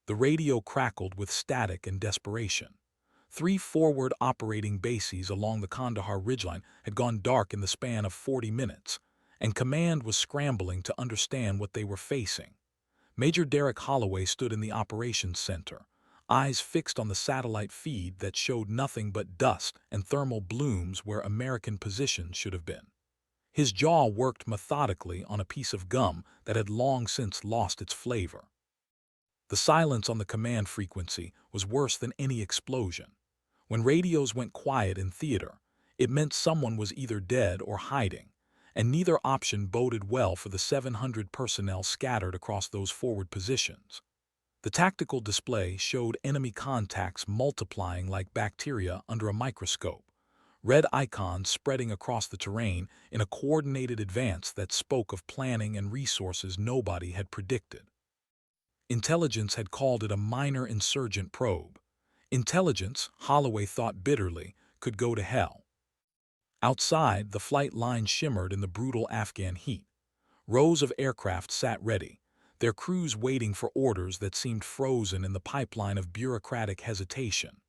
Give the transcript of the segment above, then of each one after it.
The radio crackled with static and desperation. 3 forward operating bases along the Kandahar ridgeline had gone dark in the span of 40 minutes, and command was scrambling to understand what they were facing. Major Derek Holloway stood in the operations center, eyes fixed on the satellite feed that showed nothing but dust and thermal blooms where American positions should have been. His jaw worked methodically on a piece of gum that had long since lost its flavor. The silence on the command frequency was worse than any explosion. When radios went quiet in theater, it meant someone was either dead or hiding, and neither option boded well for the 700 personnel scattered across those forward positions. The tactical display showed enemy contacts multiplying like bacteria under a microscope, red icons spreading across the terrain in a coordinated advance that spoke of planning and resources nobody had predicted. Intelligence had called it a minor insurgent probe. Intelligence, Holloway thought bitterly, could go to hell. Outside, the flight line shimmered in the brutal Afghan heat. Rows of aircraft sat ready, their crews waiting for orders that seemed frozen in the pipeline of bureaucratic hesitation.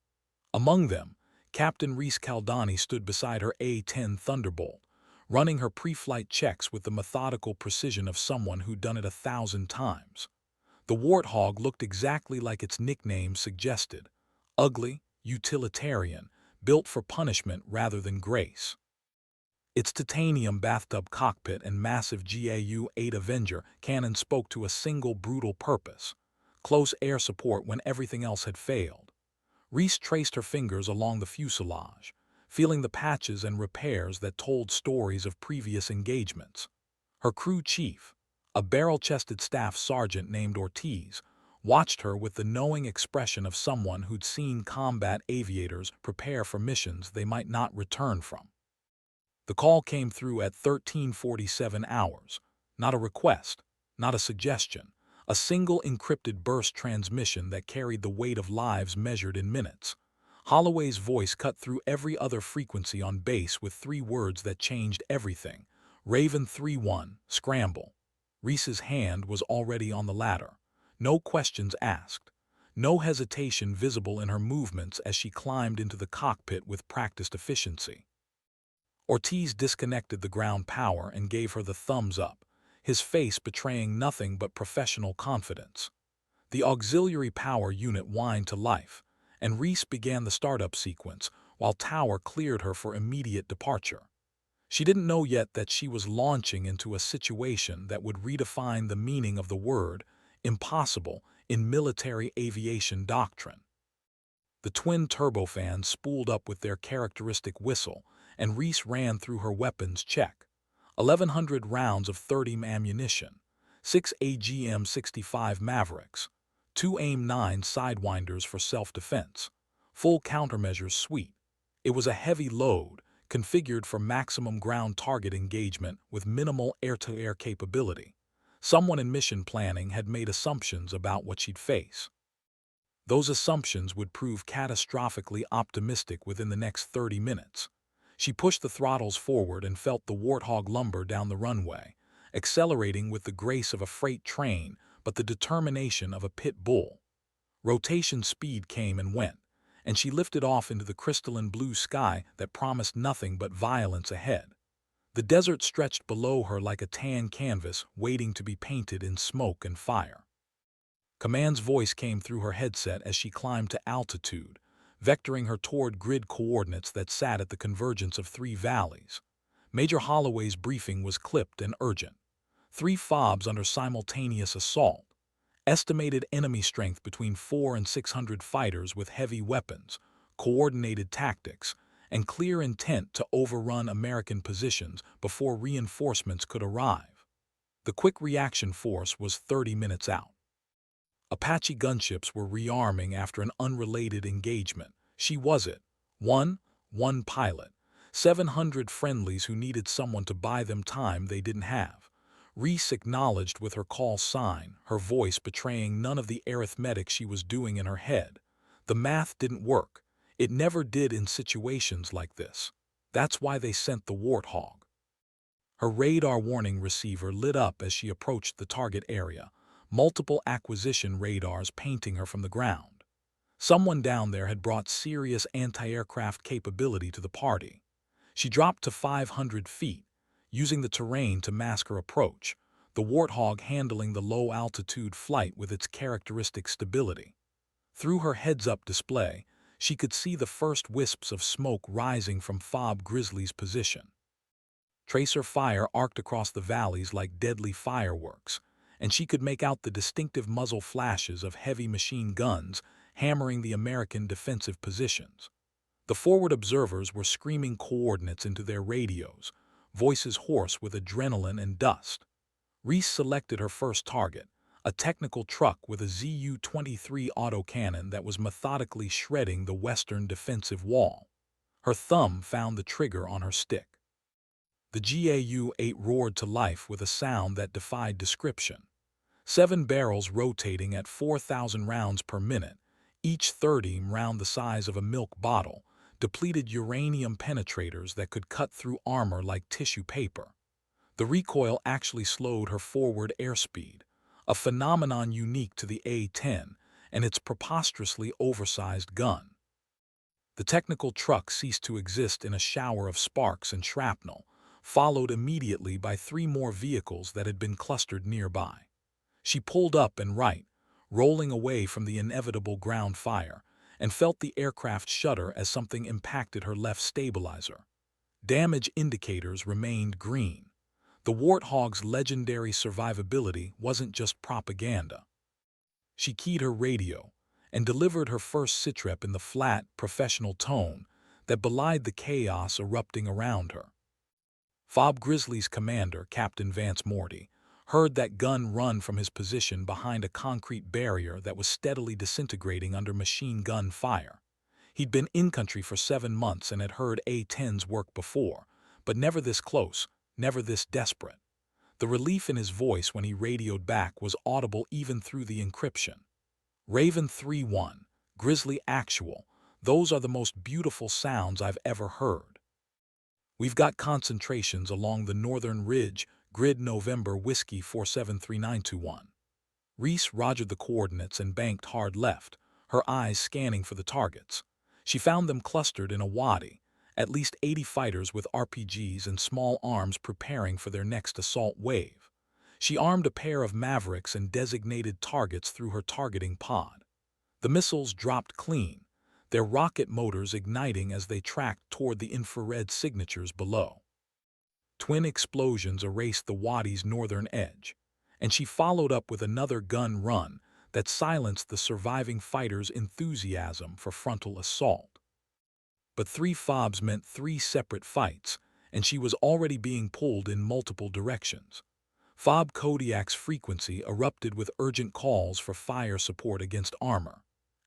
Among them, Captain Reese Caldani stood beside her A-10 Thunderbolt, running her pre-flight checks with the methodical precision of someone who'd done it 1,000 times. The Warthog looked exactly like its nickname suggested: ugly, utilitarian, built for punishment rather than grace. Its titanium bathtub cockpit and massive GAU-8 Avenger cannon spoke to a single brutal purpose: close air support when everything else had failed. Reese traced her fingers along the fuselage, feeling the patches and repairs that told stories of previous engagements. Her crew chief, a barrel-chested staff sergeant named Ortiz, watched her with the knowing expression of someone who'd seen combat aviators prepare for missions they might not return from. The call came through at 13:47 hours. Not a request, not a suggestion, a single encrypted burst transmission that carried the weight of lives measured in minutes. Holloway's voice cut through every other frequency on base with 3 words that changed everything. Raven 3-1, scramble. Reese's hand was already on the ladder. No questions asked. No hesitation visible in her movements as she climbed into the cockpit with practiced efficiency. Ortiz disconnected the ground power and gave her the thumbs up, his face betraying nothing but professional confidence. The auxiliary power unit whined to life, and Reese began the startup sequence while Tower cleared her for immediate departure. She didn't know yet that she was launching into a situation that would redefine the meaning of the word impossible in military aviation doctrine. The twin turbofans spooled up with their characteristic whistle, and Reese ran through her weapons check. 1,100 rounds of 30 ammunition, 6 AGM-65 Mavericks, 2 AIM-9 Sidewinders for self-defense, full countermeasures suite. It was a heavy load, configured for maximum ground target engagement with minimal air-to-air capability. Someone in mission planning had made assumptions about what she'd face. Those assumptions would prove catastrophically optimistic within the next 30 minutes. She pushed the throttles forward and felt the Warthog lumber down the runway, accelerating with the grace of a freight train but the determination of a pit bull. Rotation speed came and went, and she lifted off into the crystalline blue sky that promised nothing but violence ahead. The desert stretched below her like a tan canvas waiting to be painted in smoke and fire. Command's voice came through her headset as she climbed to altitude, vectoring her toward grid coordinates that sat at the convergence of 3 valleys. Major Holloway's briefing was clipped and urgent. 3 FOBs under simultaneous assault. Estimated enemy strength between 400 and 600 fighters with heavy weapons, coordinated tactics, and clear intent to overrun American positions before reinforcements could arrive. The quick reaction force was 30 minutes out. Apache gunships were rearming after an unrelated engagement. She was it. One pilot. 700 friendlies who needed someone to buy them time they didn't have. Reese acknowledged with her call sign, her voice betraying none of the arithmetic she was doing in her head. The math didn't work. It never did in situations like this. That's why they sent the Warthog. Her radar warning receiver lit up as she approached the target area, multiple acquisition radars painting her from the ground. Someone down there had brought serious anti-aircraft capability to the party. She dropped to 500 feet, using the terrain to mask her approach, the Warthog handling the low-altitude flight with its characteristic stability. Through her heads-up display, she could see the first wisps of smoke rising from Fob Grizzly's position. Tracer fire arced across the valleys like deadly fireworks, and she could make out the distinctive muzzle flashes of heavy machine guns hammering the American defensive positions. The forward observers were screaming coordinates into their radios, voices hoarse with adrenaline and dust. Reese selected her first target, a technical truck with a Zu-23 autocannon that was methodically shredding the western defensive wall. Her thumb found the trigger on her stick. The GAU-8 roared to life with a sound that defied description. 7 barrels rotating at 4,000 rounds per minute, each 30 round the size of a milk bottle, depleted uranium penetrators that could cut through armor like tissue paper. The recoil actually slowed her forward airspeed, a phenomenon unique to the A-10 and its preposterously oversized gun. The technical truck ceased to exist in a shower of sparks and shrapnel, followed immediately by 3 more vehicles that had been clustered nearby. She pulled up and right, rolling away from the inevitable ground fire, and felt the aircraft shudder as something impacted her left stabilizer. Damage indicators remained green. The Warthog's legendary survivability wasn't just propaganda. She keyed her radio and delivered her first sitrep in the flat, professional tone that belied the chaos erupting around her. Fob Grizzly's commander, Captain Vance Morty, heard that gun run from his position behind a concrete barrier that was steadily disintegrating under machine gun fire. He'd been in-country for 7 months and had heard A-10s work before, but never this close, never this desperate. The relief in his voice when he radioed back was audible even through the encryption. Raven 3-1, Grizzly Actual, those are the most beautiful sounds I've ever heard. We've got concentrations along the northern ridge, grid November Whiskey 473921. Reese rogered the coordinates and banked hard left, her eyes scanning for the targets. She found them clustered in a wadi, at least 80 fighters with RPGs and small arms preparing for their next assault wave. She armed a pair of Mavericks and designated targets through her targeting pod. The missiles dropped clean, their rocket motors igniting as they tracked toward the infrared signatures below. Twin explosions erased the wadi's northern edge, and she followed up with another gun run that silenced the surviving fighters' enthusiasm for frontal assault. But 3 fobs meant 3 separate fights, and she was already being pulled in multiple directions. Fob Kodiak's frequency erupted with urgent calls for fire support against armor.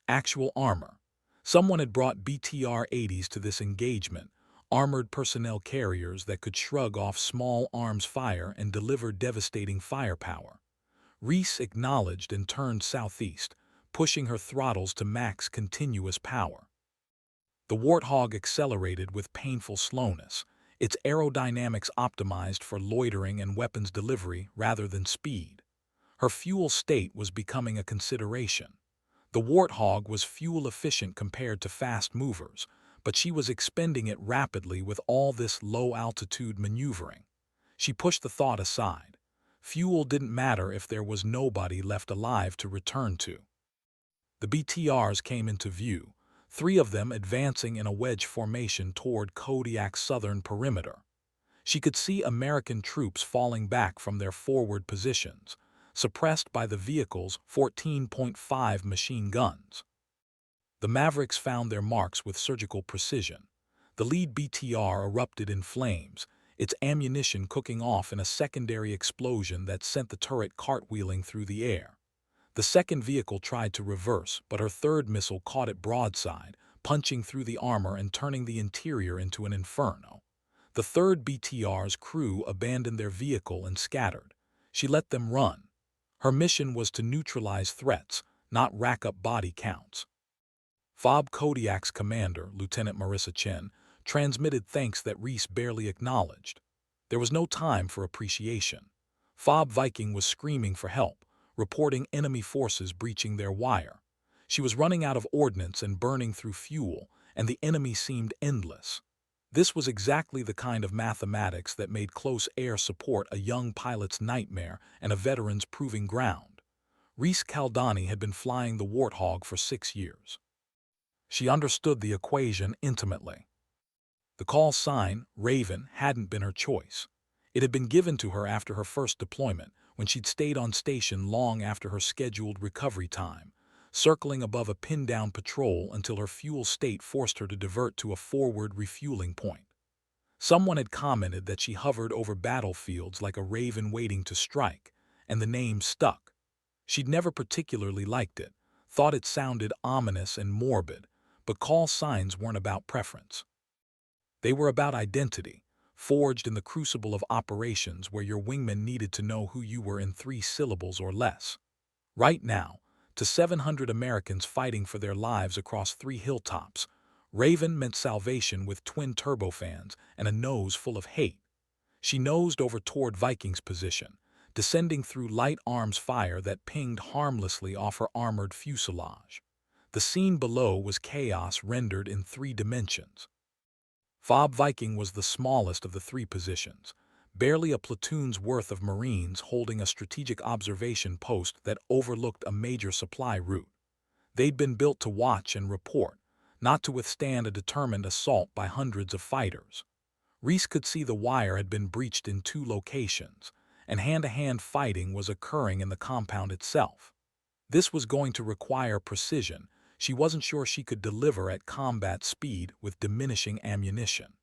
Actual armor. Someone had brought BTR-80s to this engagement, armored personnel carriers that could shrug off small arms fire and deliver devastating firepower. Reese acknowledged and turned southeast, pushing her throttles to max continuous power. The Warthog accelerated with painful slowness, its aerodynamics optimized for loitering and weapons delivery rather than speed. Her fuel state was becoming a consideration. The Warthog was fuel-efficient compared to fast movers, but she was expending it rapidly with all this low-altitude maneuvering. She pushed the thought aside. Fuel didn't matter if there was nobody left alive to return to. The BTRs came into view, 3 of them advancing in a wedge formation toward Kodiak's southern perimeter. She could see American troops falling back from their forward positions, suppressed by the vehicle's 14.5 machine guns. The Mavericks found their marks with surgical precision. The lead BTR erupted in flames, its ammunition cooking off in a secondary explosion that sent the turret cartwheeling through the air. The second vehicle tried to reverse, but her third missile caught it broadside, punching through the armor and turning the interior into an inferno. The third BTR's crew abandoned their vehicle and scattered. She let them run. Her mission was to neutralize threats, not rack up body counts. Fob Kodiak's commander, Lieutenant Marissa Chen, transmitted thanks that Reese barely acknowledged. There was no time for appreciation. Fob Viking was screaming for help, reporting enemy forces breaching their wire. She was running out of ordnance and burning through fuel, and the enemy seemed endless. This was exactly the kind of mathematics that made close air support a young pilot's nightmare and a veteran's proving ground. Reese Caldani had been flying the Warthog for 6 years. She understood the equation intimately. The call sign, Raven, hadn't been her choice. It had been given to her after her first deployment, when she'd stayed on station long after her scheduled recovery time, circling above a pinned-down patrol until her fuel state forced her to divert to a forward refueling point. Someone had commented that she hovered over battlefields like a raven waiting to strike, and the name stuck. She'd never particularly liked it, thought it sounded ominous and morbid, but call signs weren't about preference. They were about identity, forged in the crucible of operations where your wingman needed to know who you were in 3 syllables or less. Right now, to 700 Americans fighting for their lives across 3 hilltops, Raven meant salvation with twin turbofans and a nose full of hate. She nosed over toward Viking's position, descending through light arms fire that pinged harmlessly off her armored fuselage. The scene below was chaos rendered in 3 dimensions. Fob Viking was the smallest of the 3 positions, barely a platoon's worth of Marines holding a strategic observation post that overlooked a major supply route. They'd been built to watch and report, not to withstand a determined assault by hundreds of fighters. Reese could see the wire had been breached in 2 locations, and hand-to-hand fighting was occurring in the compound itself. This was going to require precision she wasn't sure she could deliver at combat speed with diminishing ammunition.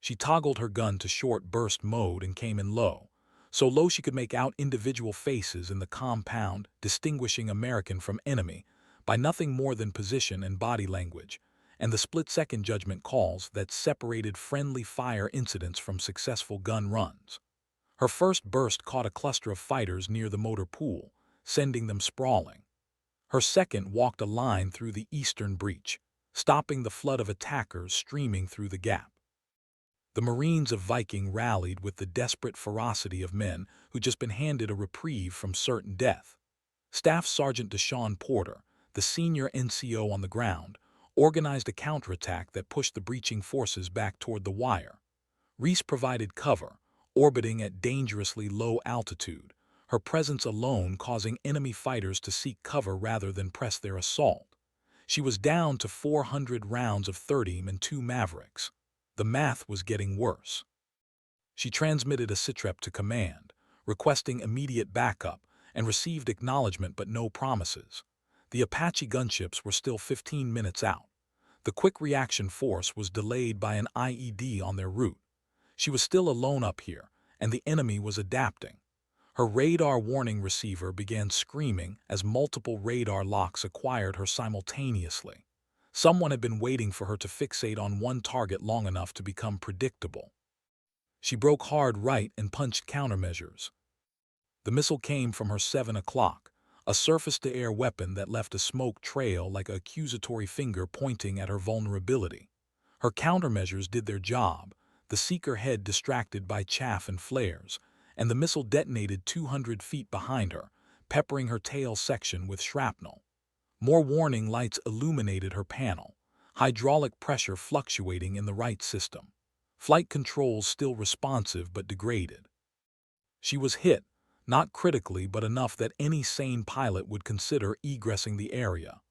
She toggled her gun to short burst mode and came in low, so low she could make out individual faces in the compound, distinguishing American from enemy by nothing more than position and body language, and the split-second judgment calls that separated friendly fire incidents from successful gun runs. Her first burst caught a cluster of fighters near the motor pool, sending them sprawling. Her second walked a line through the eastern breach, stopping the flood of attackers streaming through the gap. The Marines of Viking rallied with the desperate ferocity of men who'd just been handed a reprieve from certain death. Staff Sergeant Deshaun Porter, the senior NCO on the ground, organized a counterattack that pushed the breaching forces back toward the wire. Reese provided cover, orbiting at dangerously low altitude, her presence alone causing enemy fighters to seek cover rather than press their assault. She was down to 400 rounds of 30 and 2 Mavericks. The math was getting worse. She transmitted a sitrep to command, requesting immediate backup, and received acknowledgement but no promises. The Apache gunships were still 15 minutes out. The quick reaction force was delayed by an IED on their route. She was still alone up here, and the enemy was adapting. Her radar warning receiver began screaming as multiple radar locks acquired her simultaneously. Someone had been waiting for her to fixate on one target long enough to become predictable. She broke hard right and punched countermeasures. The missile came from her 7 o'clock, a surface-to-air weapon that left a smoke trail like an accusatory finger pointing at her vulnerability. Her countermeasures did their job, the seeker head distracted by chaff and flares, and the missile detonated 200 feet behind her, peppering her tail section with shrapnel. More warning lights illuminated her panel, hydraulic pressure fluctuating in the right system. Flight controls still responsive but degraded. She was hit, not critically but enough that any sane pilot would consider egressing the area.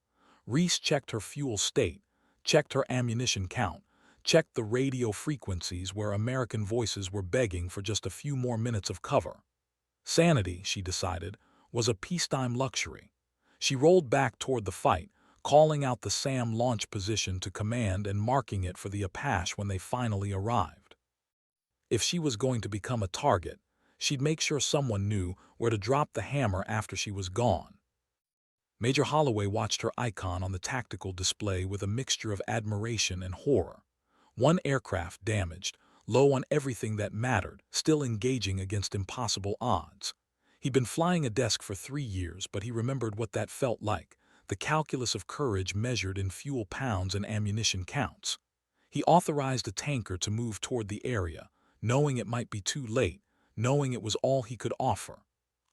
Reese checked her fuel state, checked her ammunition count, checked the radio frequencies where American voices were begging for just a few more minutes of cover. Sanity, she decided, was a peacetime luxury. She rolled back toward the fight, calling out the SAM launch position to command and marking it for the Apache when they finally arrived. If she was going to become a target, she'd make sure someone knew where to drop the hammer after she was gone. Major Holloway watched her icon on the tactical display with a mixture of admiration and horror. One aircraft damaged, low on everything that mattered, still engaging against impossible odds. He'd been flying a desk for 3 years, but he remembered what that felt like, the calculus of courage measured in fuel pounds and ammunition counts. He authorized a tanker to move toward the area, knowing it might be too late, knowing it was all he could offer.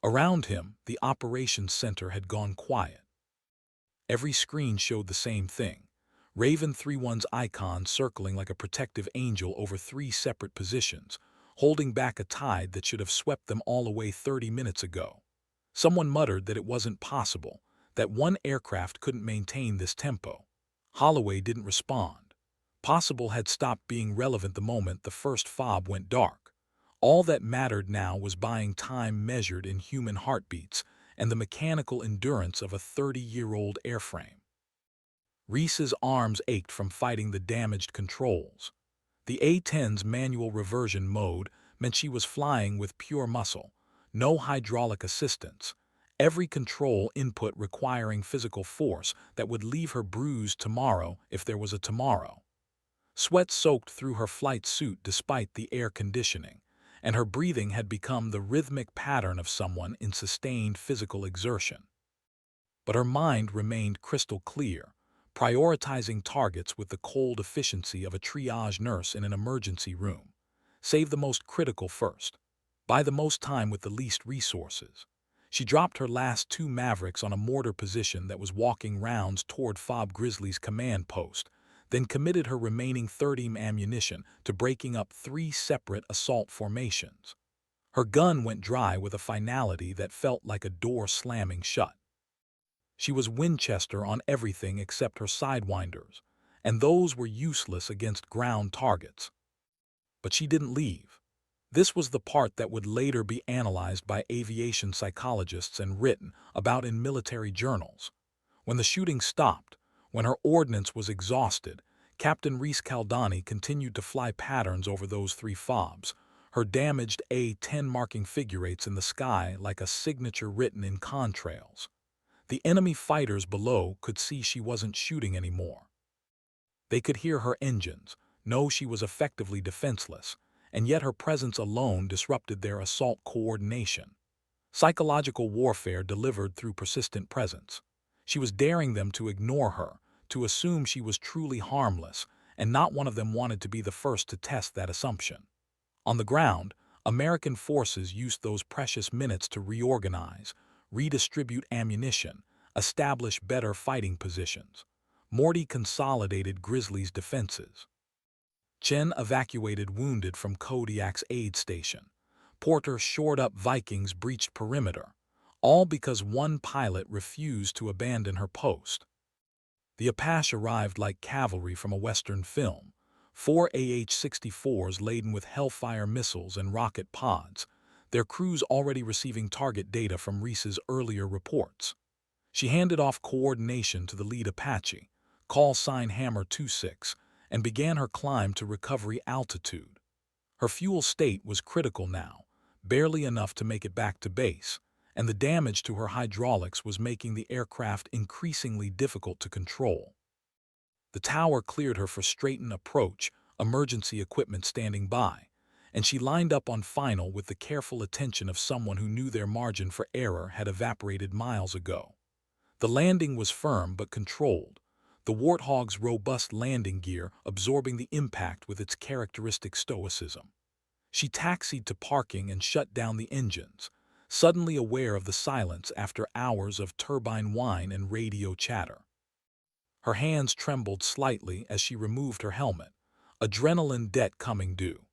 Around him, the operations center had gone quiet. Every screen showed the same thing. Raven 3-1's icon circling like a protective angel over 3 separate positions, holding back a tide that should have swept them all away 30 minutes ago. Someone muttered that it wasn't possible, that one aircraft couldn't maintain this tempo. Holloway didn't respond. Possible had stopped being relevant the moment the first fob went dark. All that mattered now was buying time measured in human heartbeats and the mechanical endurance of a 30-year-old airframe. Reese's arms ached from fighting the damaged controls. The A-10's manual reversion mode meant she was flying with pure muscle, no hydraulic assistance, every control input requiring physical force that would leave her bruised tomorrow if there was a tomorrow. Sweat soaked through her flight suit despite the air conditioning, and her breathing had become the rhythmic pattern of someone in sustained physical exertion. But her mind remained crystal clear, prioritizing targets with the cold efficiency of a triage nurse in an emergency room. Save the most critical first. Buy the most time with the least resources. She dropped her last 2 Mavericks on a mortar position that was walking rounds toward Fob Grizzly's command post, then committed her remaining 30 ammunition to breaking up 3 separate assault formations. Her gun went dry with a finality that felt like a door slamming shut. She was Winchester on everything except her sidewinders, and those were useless against ground targets. But she didn't leave. This was the part that would later be analyzed by aviation psychologists and written about in military journals. When the shooting stopped, when her ordnance was exhausted, Captain Reese Caldani continued to fly patterns over those 3 fobs, her damaged A-10 marking figure eights in the sky like a signature written in contrails. The enemy fighters below could see she wasn't shooting anymore. They could hear her engines, know she was effectively defenseless, and yet her presence alone disrupted their assault coordination. Psychological warfare delivered through persistent presence. She was daring them to ignore her, to assume she was truly harmless, and not one of them wanted to be the first to test that assumption. On the ground, American forces used those precious minutes to reorganize, redistribute ammunition, establish better fighting positions. Morty consolidated Grizzly's defenses. Chen evacuated wounded from Kodiak's aid station. Porter shored up Viking's breached perimeter, all because one pilot refused to abandon her post. The Apache arrived like cavalry from a Western film, 4 AH-64s laden with Hellfire missiles and rocket pods, their crews already receiving target data from Reese's earlier reports. She handed off coordination to the lead Apache, call sign Hammer 26, and began her climb to recovery altitude. Her fuel state was critical now, barely enough to make it back to base, and the damage to her hydraulics was making the aircraft increasingly difficult to control. The tower cleared her for straighten approach, emergency equipment standing by, and she lined up on final with the careful attention of someone who knew their margin for error had evaporated miles ago. The landing was firm but controlled, the Warthog's robust landing gear absorbing the impact with its characteristic stoicism. She taxied to parking and shut down the engines, suddenly aware of the silence after hours of turbine whine and radio chatter. Her hands trembled slightly as she removed her helmet, adrenaline debt coming due.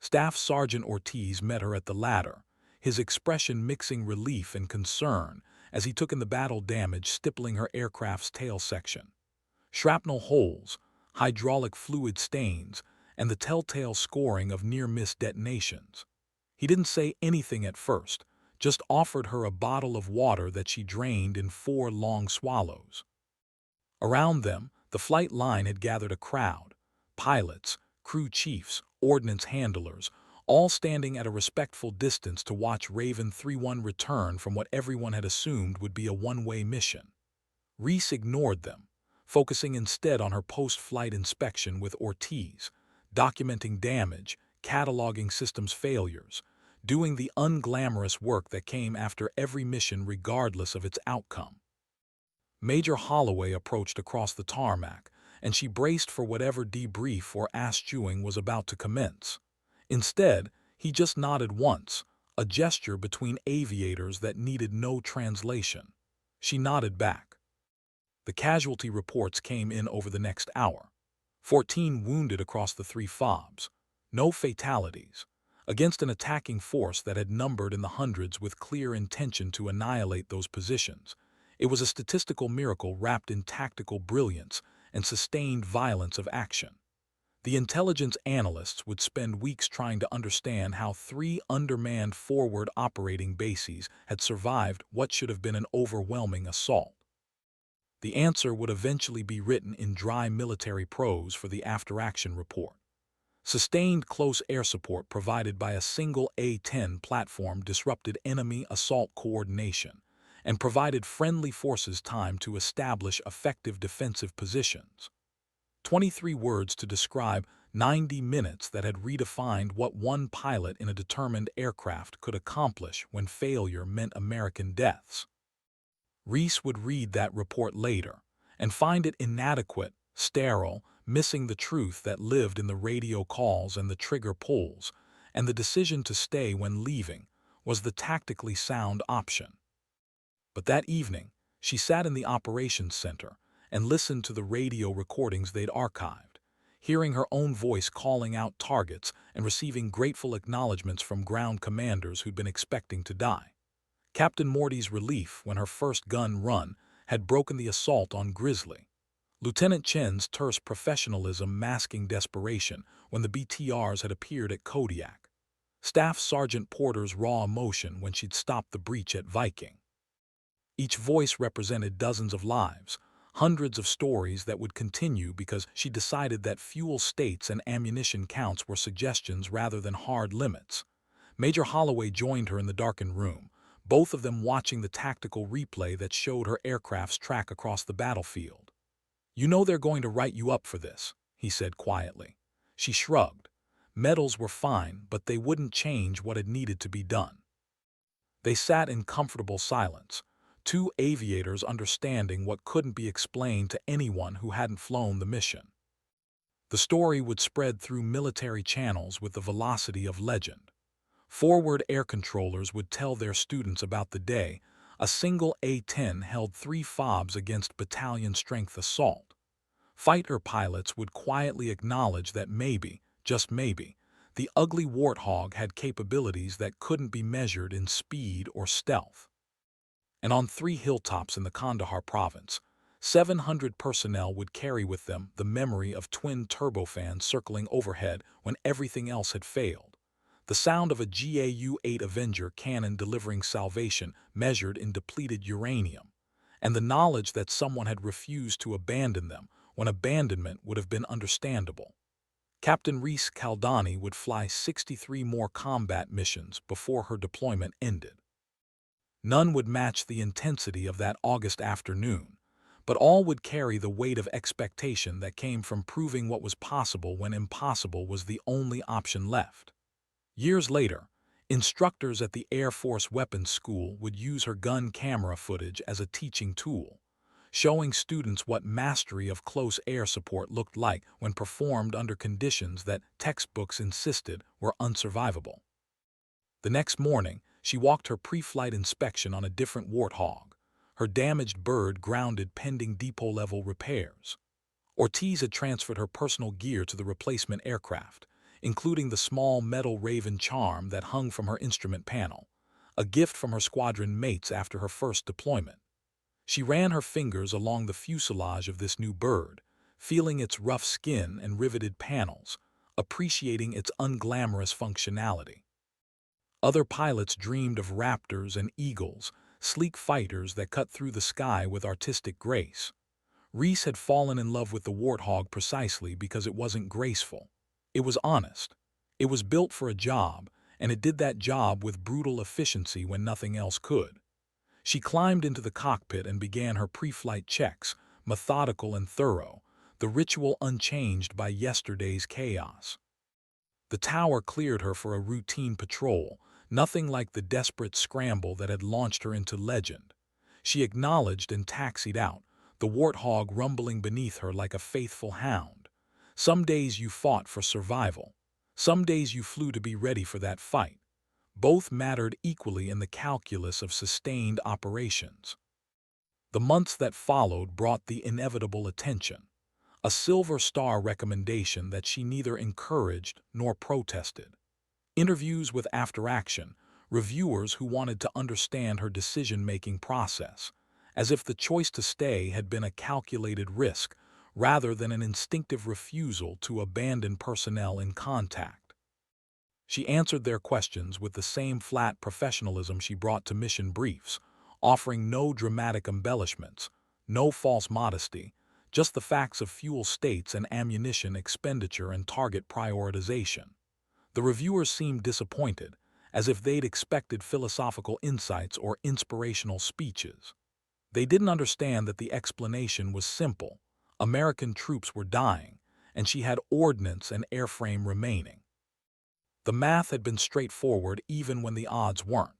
Staff Sergeant Ortiz met her at the ladder, his expression mixing relief and concern as he took in the battle damage stippling her aircraft's tail section. Shrapnel holes, hydraulic fluid stains, and the telltale scoring of near-miss detonations. He didn't say anything at first, just offered her a bottle of water that she drained in 4 long swallows. Around them, the flight line had gathered a crowd, pilots, crew chiefs, ordnance handlers, all standing at a respectful distance to watch Raven 3-1 return from what everyone had assumed would be a one-way mission. Reese ignored them, focusing instead on her post-flight inspection with Ortiz, documenting damage, cataloging systems failures, doing the unglamorous work that came after every mission regardless of its outcome. Major Holloway approached across the tarmac, and she braced for whatever debrief or ass-chewing was about to commence. Instead, he just nodded once, a gesture between aviators that needed no translation. She nodded back. The casualty reports came in over the next hour. 14 wounded across the three FOBs. No fatalities. Against an attacking force that had numbered in the hundreds with clear intention to annihilate those positions. It was a statistical miracle wrapped in tactical brilliance and sustained violence of action. The intelligence analysts would spend weeks trying to understand how 3 undermanned forward operating bases had survived what should have been an overwhelming assault. The answer would eventually be written in dry military prose for the after-action report. Sustained close air support provided by a single A-10 platform disrupted enemy assault coordination and provided friendly forces time to establish effective defensive positions. 23 words to describe 90 minutes that had redefined what one pilot in a determined aircraft could accomplish when failure meant American deaths. Reese would read that report later and find it inadequate, sterile, missing the truth that lived in the radio calls and the trigger pulls, and the decision to stay when leaving was the tactically sound option. But that evening, she sat in the operations center and listened to the radio recordings they'd archived, hearing her own voice calling out targets and receiving grateful acknowledgments from ground commanders who'd been expecting to die. Captain Morty's relief when her first gun run had broken the assault on Grizzly. Lieutenant Chen's terse professionalism masking desperation when the BTRs had appeared at Kodiak. Staff Sergeant Porter's raw emotion when she'd stopped the breach at Viking. Each voice represented dozens of lives, hundreds of stories that would continue because she decided that fuel states and ammunition counts were suggestions rather than hard limits. Major Holloway joined her in the darkened room, both of them watching the tactical replay that showed her aircraft's track across the battlefield. "You know they're going to write you up for this," he said quietly. She shrugged. Medals were fine, but they wouldn't change what had needed to be done. They sat in comfortable silence, 2 aviators understanding what couldn't be explained to anyone who hadn't flown the mission. The story would spread through military channels with the velocity of legend. Forward air controllers would tell their students about the day a single A-10 held 3 FOBs against battalion-strength assault. Fighter pilots would quietly acknowledge that maybe, just maybe, the ugly warthog had capabilities that couldn't be measured in speed or stealth. And on 3 hilltops in the Kandahar province, 700 personnel would carry with them the memory of twin turbofans circling overhead when everything else had failed. The sound of a GAU-8 Avenger cannon delivering salvation measured in depleted uranium, and the knowledge that someone had refused to abandon them when abandonment would have been understandable. Captain Reese Caldani would fly 63 more combat missions before her deployment ended. None would match the intensity of that August afternoon, but all would carry the weight of expectation that came from proving what was possible when impossible was the only option left. Years later, instructors at the Air Force Weapons School would use her gun camera footage as a teaching tool, showing students what mastery of close air support looked like when performed under conditions that textbooks insisted were unsurvivable. The next morning, she walked her pre-flight inspection on a different warthog, her damaged bird grounded pending depot-level repairs. Ortiz had transferred her personal gear to the replacement aircraft, including the small metal Raven charm that hung from her instrument panel, a gift from her squadron mates after her first deployment. She ran her fingers along the fuselage of this new bird, feeling its rough skin and riveted panels, appreciating its unglamorous functionality. Other pilots dreamed of raptors and eagles, sleek fighters that cut through the sky with artistic grace. Reese had fallen in love with the warthog precisely because it wasn't graceful. It was honest. It was built for a job, and it did that job with brutal efficiency when nothing else could. She climbed into the cockpit and began her pre-flight checks, methodical and thorough, the ritual unchanged by yesterday's chaos. The tower cleared her for a routine patrol, nothing like the desperate scramble that had launched her into legend. She acknowledged and taxied out, the warthog rumbling beneath her like a faithful hound. Some days you fought for survival. Some days you flew to be ready for that fight. Both mattered equally in the calculus of sustained operations. The months that followed brought the inevitable attention, a Silver Star recommendation that she neither encouraged nor protested. Interviews with After Action, reviewers who wanted to understand her decision-making process, as if the choice to stay had been a calculated risk rather than an instinctive refusal to abandon personnel in contact. She answered their questions with the same flat professionalism she brought to mission briefs, offering no dramatic embellishments, no false modesty, just the facts of fuel states and ammunition expenditure and target prioritization. The reviewers seemed disappointed, as if they'd expected philosophical insights or inspirational speeches. They didn't understand that the explanation was simple. American troops were dying, and she had ordnance and airframe remaining. The math had been straightforward even when the odds weren't.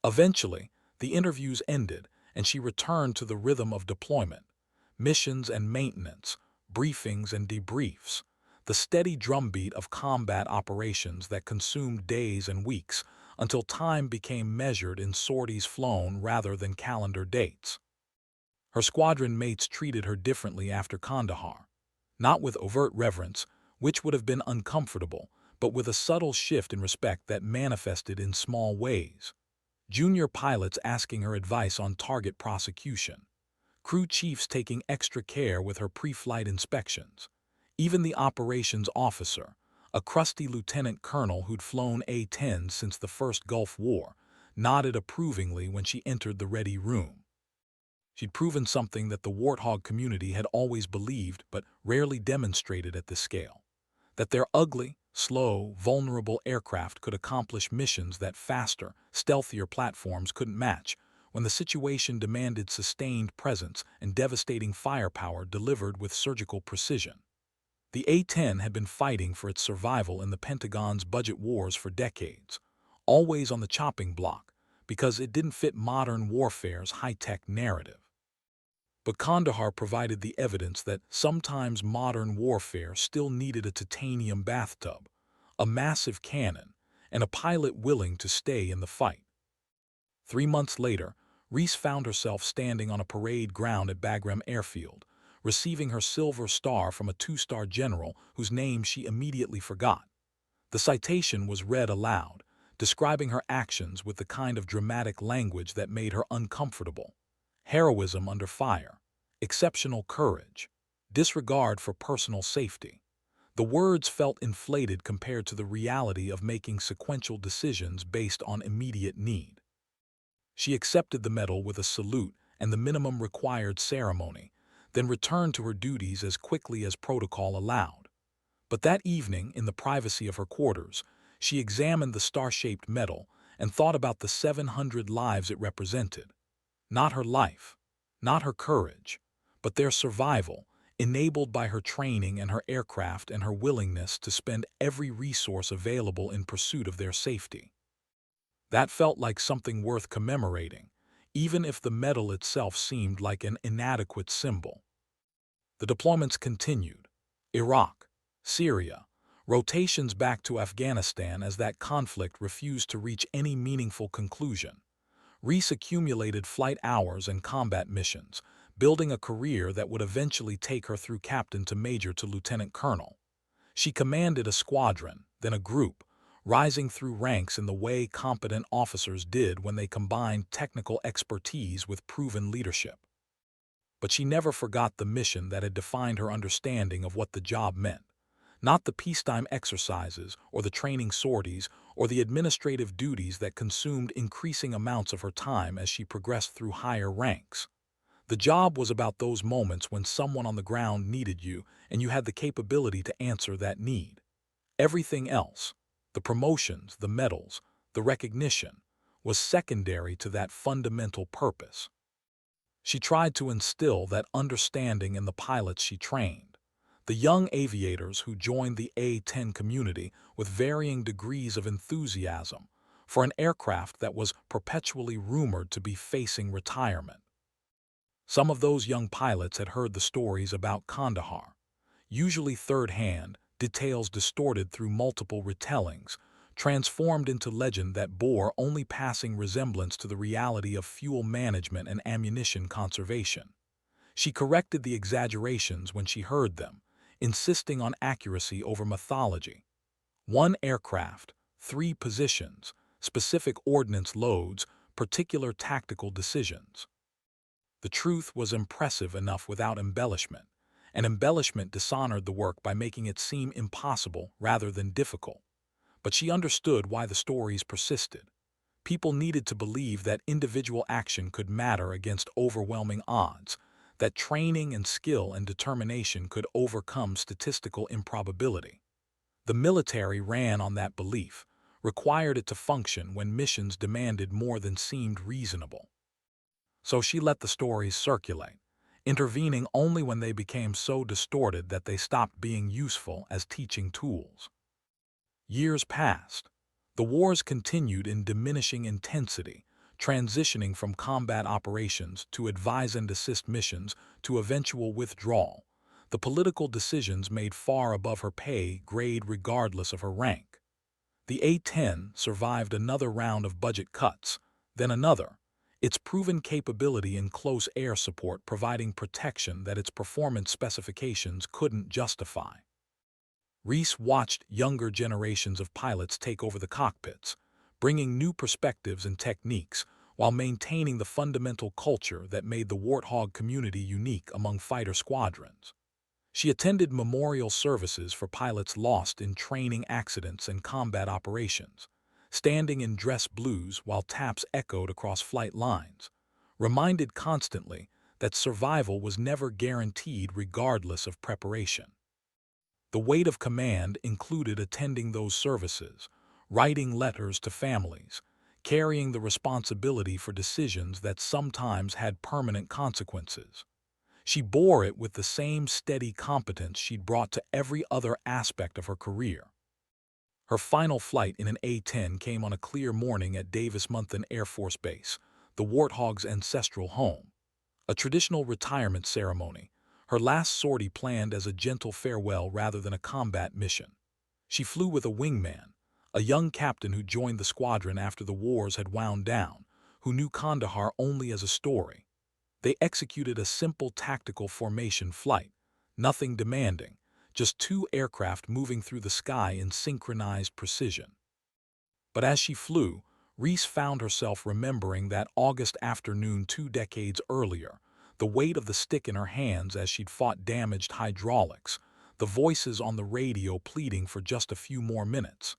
Eventually, the interviews ended, and she returned to the rhythm of deployment, missions and maintenance, briefings and debriefs, the steady drumbeat of combat operations that consumed days and weeks until time became measured in sorties flown rather than calendar dates. Her squadron mates treated her differently after Kandahar, not with overt reverence, which would have been uncomfortable, but with a subtle shift in respect that manifested in small ways. Junior pilots asking her advice on target prosecution, crew chiefs taking extra care with her pre-flight inspections. Even the operations officer, a crusty lieutenant colonel who'd flown A-10 since the first Gulf War, nodded approvingly when she entered the ready room. She'd proven something that the Warthog community had always believed but rarely demonstrated at this scale, that their ugly, slow, vulnerable aircraft could accomplish missions that faster, stealthier platforms couldn't match when the situation demanded sustained presence and devastating firepower delivered with surgical precision. The A-10 had been fighting for its survival in the Pentagon's budget wars for decades, always on the chopping block, because it didn't fit modern warfare's high-tech narrative. But Kandahar provided the evidence that sometimes modern warfare still needed a titanium bathtub, a massive cannon, and a pilot willing to stay in the fight. 3 months later, Reese found herself standing on a parade ground at Bagram Airfield, receiving her Silver Star from a 2-star general whose name she immediately forgot. The citation was read aloud, describing her actions with the kind of dramatic language that made her uncomfortable. Heroism under fire, exceptional courage, disregard for personal safety. The words felt inflated compared to the reality of making sequential decisions based on immediate need. She accepted the medal with a salute and the minimum required ceremony, then returned to her duties as quickly as protocol allowed. But that evening, in the privacy of her quarters, she examined the star-shaped medal and thought about the 700 lives it represented. Not her life, not her courage, but their survival, enabled by her training and her aircraft and her willingness to spend every resource available in pursuit of their safety. That felt like something worth commemorating, even if the medal itself seemed like an inadequate symbol. The deployments continued. Iraq, Syria, rotations back to Afghanistan as that conflict refused to reach any meaningful conclusion. Reese accumulated flight hours and combat missions, building a career that would eventually take her through captain to major to lieutenant colonel. She commanded a squadron, then a group, rising through ranks in the way competent officers did when they combined technical expertise with proven leadership. But she never forgot the mission that had defined her understanding of what the job meant. Not the peacetime exercises or the training sorties or the administrative duties that consumed increasing amounts of her time as she progressed through higher ranks. The job was about those moments when someone on the ground needed you and you had the capability to answer that need. Everything else, the promotions, the medals, the recognition, was secondary to that fundamental purpose. She tried to instill that understanding in the pilots she trained, the young aviators who joined the A-10 community with varying degrees of enthusiasm for an aircraft that was perpetually rumored to be facing retirement. Some of those young pilots had heard the stories about Kandahar, usually third-hand, details distorted through multiple retellings, transformed into legend that bore only passing resemblance to the reality of fuel management and ammunition conservation. She corrected the exaggerations when she heard them, insisting on accuracy over mythology. One aircraft, three positions, specific ordnance loads, particular tactical decisions. The truth was impressive enough without embellishment, and embellishment dishonored the work by making it seem impossible rather than difficult. But she understood why the stories persisted. People needed to believe that individual action could matter against overwhelming odds, that training and skill and determination could overcome statistical improbability. The military ran on that belief, required it to function when missions demanded more than seemed reasonable. So she let the stories circulate, intervening only when they became so distorted that they stopped being useful as teaching tools. Years passed. The wars continued in diminishing intensity, transitioning from combat operations to advise and assist missions to eventual withdrawal. The political decisions made far above her pay grade regardless of her rank. The A-10 survived another round of budget cuts, then another, its proven capability in close air support providing protection that its performance specifications couldn't justify. Reese watched younger generations of pilots take over the cockpits, bringing new perspectives and techniques while maintaining the fundamental culture that made the Warthog community unique among fighter squadrons. She attended memorial services for pilots lost in training accidents and combat operations, standing in dress blues while taps echoed across flight lines, reminded constantly that survival was never guaranteed regardless of preparation. The weight of command included attending those services, writing letters to families, carrying the responsibility for decisions that sometimes had permanent consequences. She bore it with the same steady competence she'd brought to every other aspect of her career. Her final flight in an A-10 came on a clear morning at Davis-Monthan Air Force Base, the Warthog's ancestral home. A traditional retirement ceremony, her last sortie planned as a gentle farewell rather than a combat mission. She flew with a wingman, a young captain who joined the squadron after the wars had wound down, who knew Kandahar only as a story. They executed a simple tactical formation flight, nothing demanding, just two aircraft moving through the sky in synchronized precision. But as she flew, Reese found herself remembering that August afternoon 2 decades earlier, the weight of the stick in her hands as she'd fought damaged hydraulics, the voices on the radio pleading for just a few more minutes.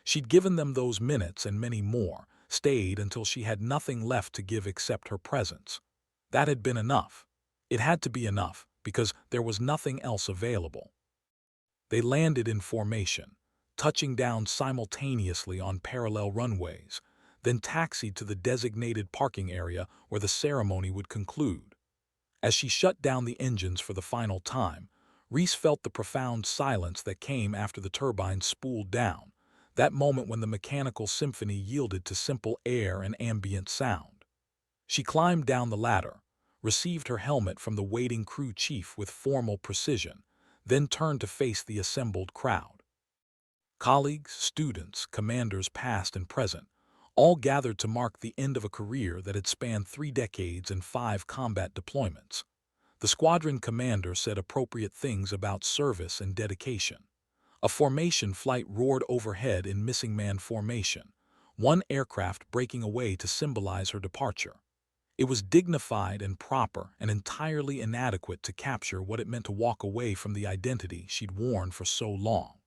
She'd given them those minutes and many more, stayed until she had nothing left to give except her presence. That had been enough. It had to be enough, because there was nothing else available. They landed in formation, touching down simultaneously on parallel runways, then taxied to the designated parking area where the ceremony would conclude. As she shut down the engines for the final time, Reese felt the profound silence that came after the turbines spooled down, that moment when the mechanical symphony yielded to simple air and ambient sound. She climbed down the ladder, received her helmet from the waiting crew chief with formal precision, then turned to face the assembled crowd. Colleagues, students, commanders past and present, all gathered to mark the end of a career that had spanned 3 decades and 5 combat deployments. The squadron commander said appropriate things about service and dedication. A formation flight roared overhead in missing man formation, one aircraft breaking away to symbolize her departure. It was dignified and proper and entirely inadequate to capture what it meant to walk away from the identity she'd worn for so long.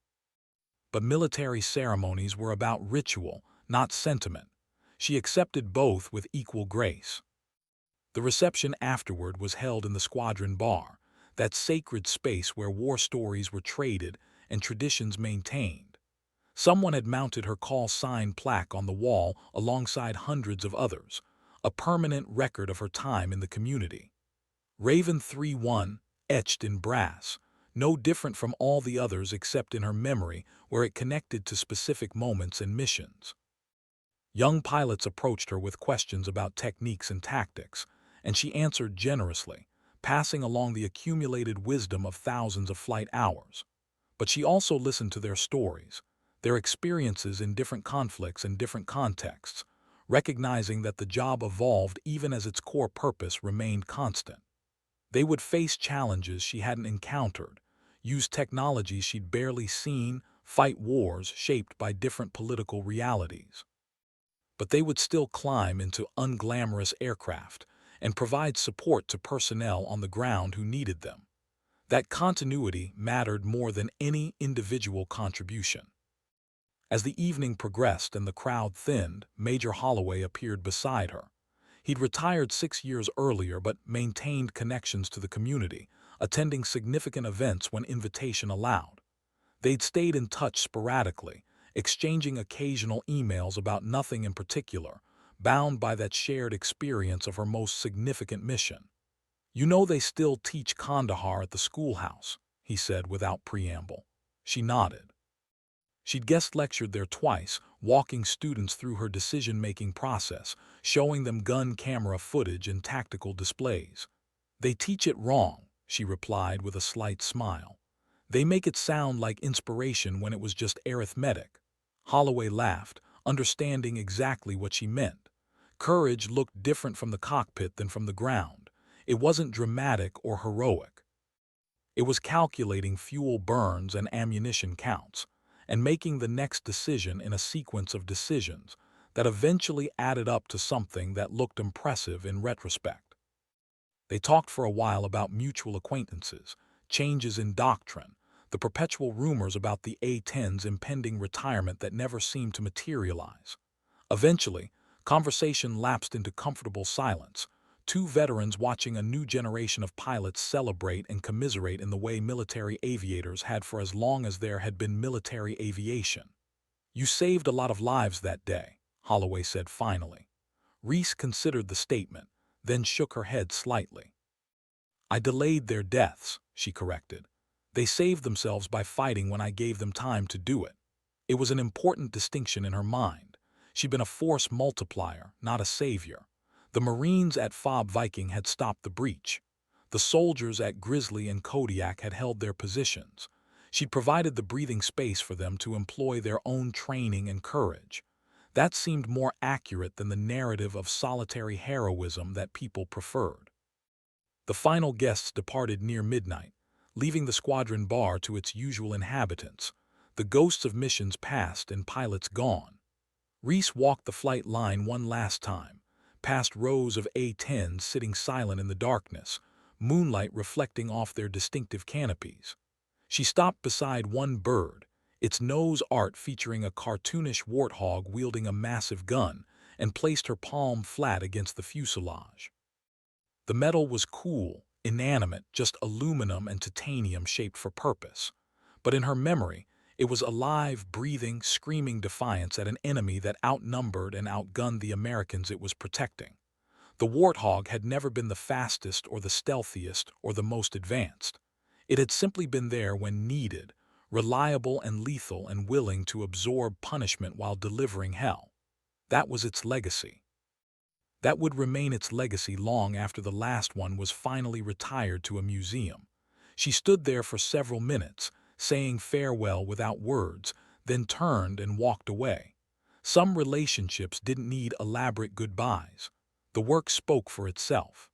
But military ceremonies were about ritual, not sentiment. She accepted both with equal grace. The reception afterward was held in the squadron bar, that sacred space where war stories were traded and traditions maintained. Someone had mounted her call sign plaque on the wall alongside hundreds of others, a permanent record of her time in the community. Raven 3-1, etched in brass, no different from all the others except in her memory where it connected to specific moments and missions. Young pilots approached her with questions about techniques and tactics, and she answered generously, passing along the accumulated wisdom of thousands of flight hours. But she also listened to their stories, their experiences in different conflicts and different contexts, recognizing that the job evolved even as its core purpose remained constant. They would face challenges she hadn't encountered, use technologies she'd barely seen, fight wars shaped by different political realities. But they would still climb into unglamorous aircraft and provide support to personnel on the ground who needed them. That continuity mattered more than any individual contribution. As the evening progressed and the crowd thinned, Major Holloway appeared beside her. He'd retired 6 years earlier but maintained connections to the community, attending significant events when invitation allowed. They'd stayed in touch sporadically, exchanging occasional emails about nothing in particular, bound by that shared experience of her most significant mission. "You know they still teach Kandahar at the schoolhouse," he said without preamble. She nodded. She'd guest lectured there twice, walking students through her decision-making process, showing them gun camera footage and tactical displays. "They teach it wrong," she replied with a slight smile. "They make it sound like inspiration when it was just arithmetic." Holloway laughed, understanding exactly what she meant. Courage looked different from the cockpit than from the ground. It wasn't dramatic or heroic. It was calculating fuel burns and ammunition counts, and making the next decision in a sequence of decisions that eventually added up to something that looked impressive in retrospect. They talked for a while about mutual acquaintances, changes in doctrine, the perpetual rumors about the A-10's impending retirement that never seemed to materialize. Eventually, conversation lapsed into comfortable silence, two veterans watching a new generation of pilots celebrate and commiserate in the way military aviators had for as long as there had been military aviation. "You saved a lot of lives that day," Holloway said finally. Reese considered the statement, then shook her head slightly. "I delayed their deaths," she corrected. "They saved themselves by fighting when I gave them time to do it." It was an important distinction in her mind. She'd been a force multiplier, not a savior. The Marines at Fob Viking had stopped the breach. The soldiers at Grizzly and Kodiak had held their positions. She'd provided the breathing space for them to employ their own training and courage. That seemed more accurate than the narrative of solitary heroism that people preferred. The final guests departed near midnight, leaving the squadron bar to its usual inhabitants, the ghosts of missions past and pilots gone. Reese walked the flight line one last time, past rows of A-10s sitting silent in the darkness, moonlight reflecting off their distinctive canopies. She stopped beside one bird, its nose art featuring a cartoonish warthog wielding a massive gun, and placed her palm flat against the fuselage. The metal was cool, inanimate, just aluminum and titanium shaped for purpose. But in her memory, it was alive, breathing, screaming defiance at an enemy that outnumbered and outgunned the Americans it was protecting. The Warthog had never been the fastest or the stealthiest or the most advanced. It had simply been there when needed, reliable and lethal and willing to absorb punishment while delivering hell. That was its legacy. That would remain its legacy long after the last one was finally retired to a museum. She stood there for several minutes, saying farewell without words, then turned and walked away. Some relationships didn't need elaborate goodbyes. The work spoke for itself.